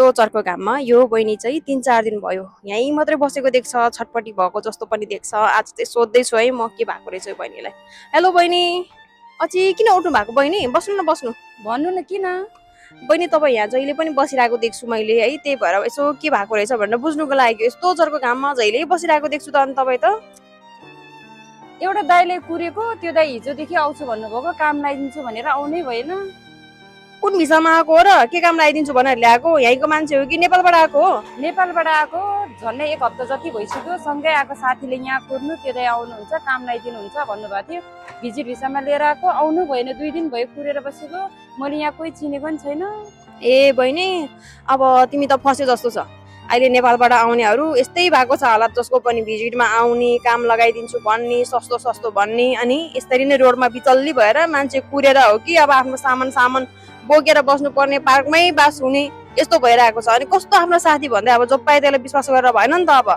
यस्तो चर्को घाममा यो बहिनी चाहिँ 3-4 दिन भयो यहीँ मात्रै बसेको देख्छ, छटपटी भएको जस्तो पनि देख्छ। आज चाहिँ सोध्दैछु है म के भएको रहेछ यो बहिनीलाई। हेलो बहिनी, अझै किन उठ्नु भएको बहिनी? बस्नु न बस्नु। भन्नु न किन? बहिनी तपाईँ यहाँ जहिले पनि बसिरहेको देख्छु मैले है, त्यही भएर यसो के भएको रहेछ भनेर बुझ्नुको लागि। यस्तो चर्को घाममा जहिले बसिरहेको देख्छु त अनि तपाईँ त। एउटा दाइले कुरेको, त्यो दाइ हिजोदेखि आउँछु भन्नुभएको, काम लगाइदिन्छु भनेर आउनै भएन। कुन भिसामा आएको हो र के काम लगाइदिन्छु भनेर ल्याएको? यहीँको मान्छे हो कि नेपालबाट आएको हो? नेपालबाट आएको, झन्डै 1 हप्ता जति भइसक्यो। सँगै आएको साथीले यहाँ कुर्नु, त्यो दाइ आउनुहुन्छ, काम लगाइदिनुहुन्छ भन्नुभएको थियो। भिजिट भिसामा लिएर आएको, आउनु भएन। 2 दिन भयो कुरेर बसेको। मैले यहाँ कोही चिनेको पनि छैन। ए बहिनी, अब तिमी त फस्यो जस्तो छ। अहिले नेपालबाट आउनेहरू यस्तै भएको छ हालत, जसको पनि भिजिटमा आउने, काम लगाइदिन्छु भन्ने, सस्तो सस्तो भन्ने, अनि यसरी नै रोडमा बिचल्ली भएर मान्छे कुरेर हो कि अब आफ्नो सामान बोकेर बस्नुपर्ने, पार्कमै बास हुने, यस्तो भइरहेको छ। अनि कस्तो आफ्नो साथी भन्दै अब जो पाए त्यसलाई विश्वास गरेर भएन नि त अब।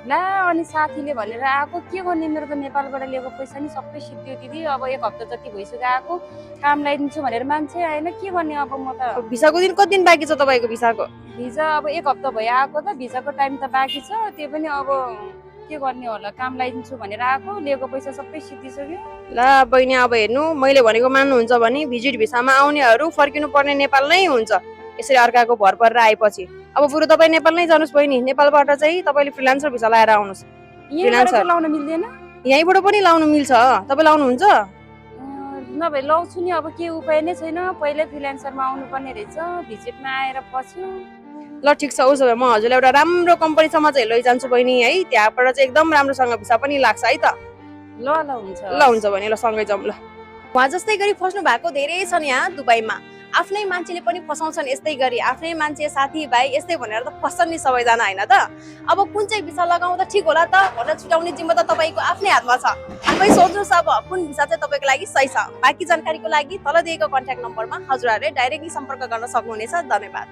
ला अनि साथीले भनेर आएको, के गर्ने? मेरो त नेपालबाट ल्याएको पैसा नि सबै सिद्धियो दिदी। अब 1 हप्ता जति भइसक्यो आएको, काम लगाइदिन्छु भनेर मान्छे आएन, के गर्ने अब म त। भिसाको दिन कति दिन बाँकी छ तपाईँको भिसाको? भिजा अब 1 हप्ता भयो आएको त, भिजाको टाइम त बाँकी छ। त्यो पनि अब के गर्ने होला, काम लगाइदिन्छु भनेर आएको, लिएको पैसा सबै सिद्धिसक्यो। ला बहिनी, अब हेर्नु, मैले भनेको मान्नुहुन्छ भने भिजिट भिसामा आउनेहरू फर्किनु पर्ने नेपाल नै हुन्छ, यसरी अर्काको भर परेर आएपछि। अब बरु तपाईँ नेपाल नै जानुहोस् बहिनी, नेपालबाट चाहिँ तपाईँले फ्रिलान्सर भिसा लगाएर आउनुहोस्। यहीँबाट लाउन मिल्दैन? यहीँबाट पनि लाउनु मिल्छ। तपाईँ लाउनुहुन्छ? नभए लाउँछु नि, अब के उपाय नै छैन। पहिल्यै फ्रिलान्सरमा आउनुपर्ने रहेछ, भिजिटमा आएर फस्यो। ल ठिक छ, उसो भए म हजुरलाई एउटा राम्रो कम्पनीसम्म चाहिँ लैजान्छु बहिनी है, त्यहाँबाट चाहिँ एकदम राम्रोसँग भिसा पनि लाग्छ है त। ल हुन्छ। ल हुन्छ भने ल सँगै जाउँ ल। उहाँ जस्तै गरी फस्नु भएको धेरै छन् यहाँ दुबईमा। आफ्नै मान्छेले पनि फसाउँछन् यस्तै गरी, आफ्नै मान्छे साथीभाइ यस्तै भनेर त फस्छन् नि सबैजना, होइन त? अब कुन चाहिँ भिसा लगाउँदा ठिक होला त भनेर छुटाउने जिम्मा त तपाईँको आफ्नै हातमा छ। तपाईँ सोच्नुहोस् अब कुन भिसा चाहिँ तपाईँको लागि सही छ। बाँकी जानकारीको लागि तल दिएको कन्ट्याक्ट नम्बरमा हजुरहरूले डाइरेक्टली सम्पर्क गर्न सक्नुहुनेछ। धन्यवाद।